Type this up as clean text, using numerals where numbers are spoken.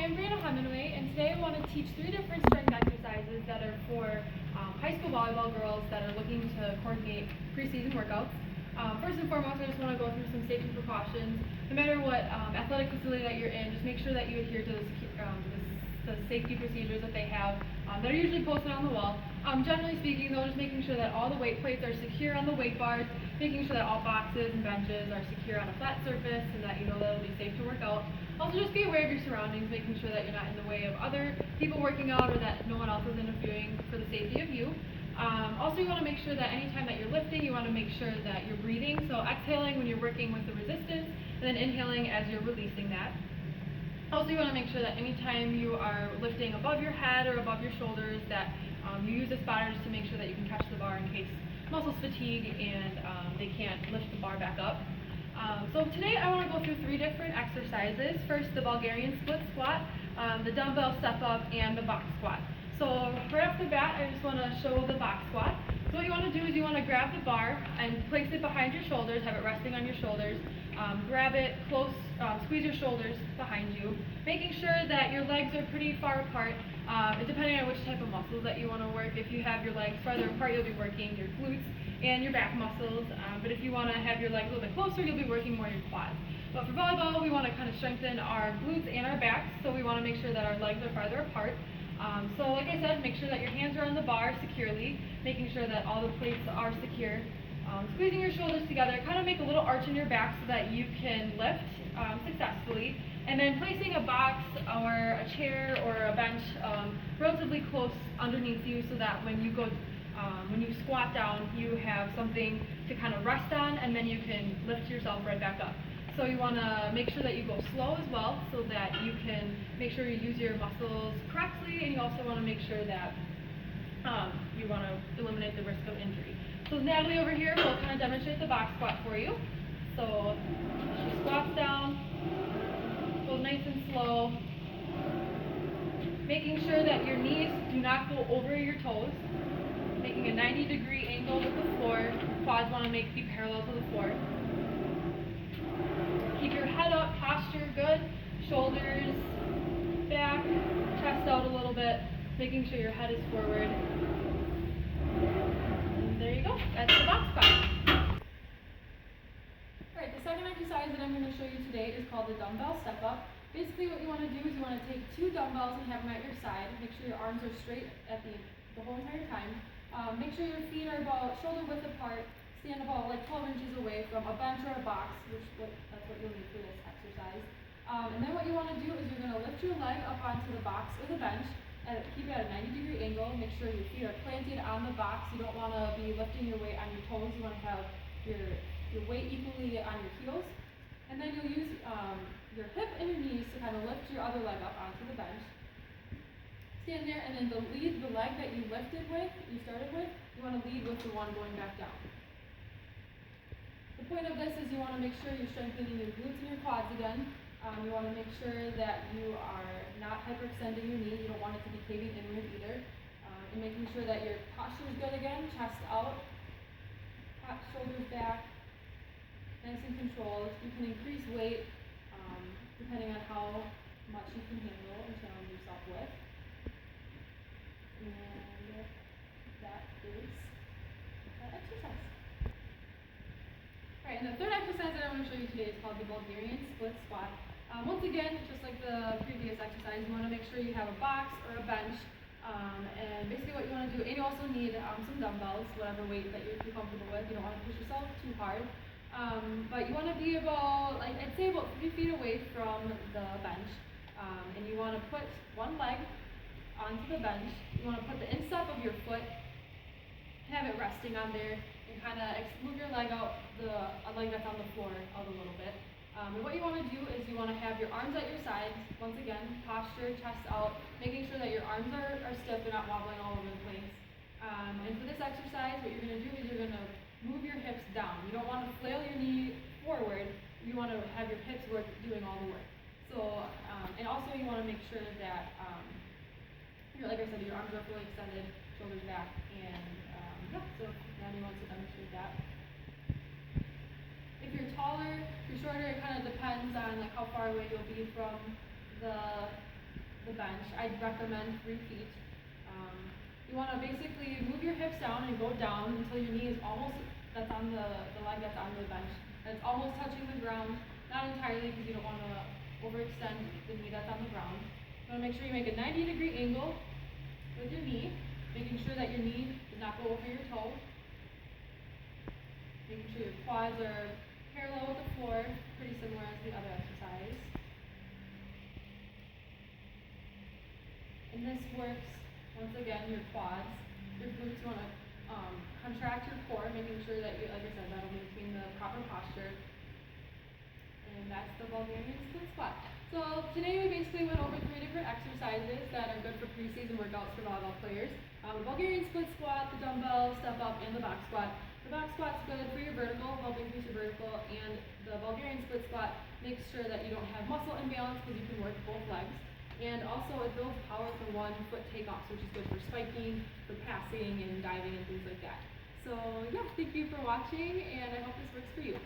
And today I want to teach 3 different strength exercises that are for high school volleyball girls that are looking to coordinate preseason workouts. First and foremost, I just want to go through some safety precautions. No matter what athletic facility that you're in, just make sure that you adhere to the safety procedures that they have that are usually posted on the wall. Generally speaking, though, just making sure that all the weight plates are secure on the weight bars, making sure that all boxes and benches are secure on a flat surface and that you know that it'll be safe to work out. Also, just be aware of your surroundings, making sure that you're not in the way of other people working out or that no one else is interfering for the safety of you. Also, you want to make sure that anytime that you're lifting, you want to make sure that you're breathing. So exhaling when you're working with the resistance, and then inhaling as you're releasing that. Also, you want to make sure that anytime you are lifting above your head or above your shoulders, that you use the spotters to make sure that you can catch the bar in case muscles fatigue and they can't lift the bar back up. So today I want to go through 3 different exercises. First, the Bulgarian split squat, the dumbbell step up, and the box squat. So right off the bat, I just want to show the box squat. So what you want to do is you want to grab the bar and place it behind your shoulders, have it resting on your shoulders. Grab it close, squeeze your shoulders behind you, making sure that your legs are pretty far apart, depending on which type of muscles that you want to work. If you have your legs farther apart, you'll be working your glutes and your back muscles, but if you want to have your legs a little bit closer, you'll be working more your quads. But for volleyball, we want to kind of strengthen our glutes and our backs, so we want to make sure that our legs are farther apart. So like I said, make sure that your hands are on the bar securely, making sure that all the plates are secure. Squeezing your shoulders together, kind of make a little arch in your back so that you can lift successfully. And then placing a box or a chair or a bench relatively close underneath you so that when you squat down, you have something to kind of rest on, and then you can lift yourself right back up. So you want to make sure that you go slow as well so that you can make sure you use your muscles correctly, and you also want to make sure that you want to eliminate the risk of injury. So Natalie over here will kind of demonstrate the box squat for you. So she squats down, go nice and slow, making sure that your knees do not go over your toes, making a 90-degree angle with the floor. Your quads want to be parallel to the floor. Keep your head up, posture good, shoulders back, chest out a little bit, making sure your head is forward. And there you go, that's the box squat. Alright, the second exercise that I'm going to show you today is called the dumbbell step up. Basically what you want to do is you want to take 2 dumbbells and have them at your side. Make sure your arms are straight at the whole entire time. Make sure your feet are about shoulder width apart. Stand about like 12 inches away from a bench or a box, that's what you'll need for this exercise. And then what you want to do is you're going to lift your leg up onto the box or the bench and keep it at a 90-degree angle. Make sure your feet are planted on the box. You don't want to be lifting your weight on your toes. You want to have your weight equally on your heels. And then you'll use your hip and your knees to kind of lift your other leg up onto the bench. Stand there, and then the leg that you started with, you want to lead with the one going back down. The point of this is you want to make sure you're strengthening your glutes and your quads again. You want to make sure that you are not hyperextending your knee. You don't want it to be caving inward either. And making sure that your posture is good again, chest out, shoulders back, nice and controlled. You can increase weight depending on how much you can handle and challenge yourself with. And that is that exercise. Alright, and the third exercise that I want to show you today is called the Bulgarian split squat. Once again, just like the previous exercise, you want to make sure you have a box or a bench. And basically what you want to do, and you also need some dumbbells, whatever weight that you're comfortable with. You don't want to push yourself too hard. But you want to be about, I'd say about 3 feet away from the bench. And you want to put one leg onto the bench. You want to put the instep of your foot, have it resting on there, and kind of move your leg out, a leg that's on the floor out a little bit. And what you want to do is you want to have your arms at your sides. Once again, posture, chest out, making sure that your arms are stiff, they're not wobbling all over the place. And for this exercise, what you're going to do is you're going to move your hips down. You don't want to flail your knee forward. You want to have your hips doing all the work. So, and also you want to make sure that, like I said, your arms are fully extended, shoulders back, and so now you want to demonstrate that. If you're taller, if you're shorter, it kind of depends on how far away you'll be from the the bench. I'd recommend 3 feet. You want to basically move your hips down and go down until your knee is almost, that's on the leg that's on the bench, and it's almost touching the ground, not entirely because you don't want to overextend the knee that's on the ground. You want to make sure you make a 90-degree angle with your knee, making sure that your knee does not go over your toe, making sure your quads are parallel with the floor, pretty similar as the other exercise. And this works, once again, your quads, your glutes. You want to contract your core, making sure that you, like I said, that'll maintain the proper posture. And that's the Bulgarian split squat. So today we basically went over 3 different exercises that are good for preseason workouts for volleyball players. The Bulgarian split squat, the dumbbell step up, and the box squat. The box squat's good for your vertical, help increase your vertical, and the Bulgarian split squat makes sure that you don't have muscle imbalance because you can work both legs. And also it builds power for 1-foot takeoffs, which is good for spiking, for passing, and diving, and things like that. So yeah, thank you for watching, and I hope this works for you.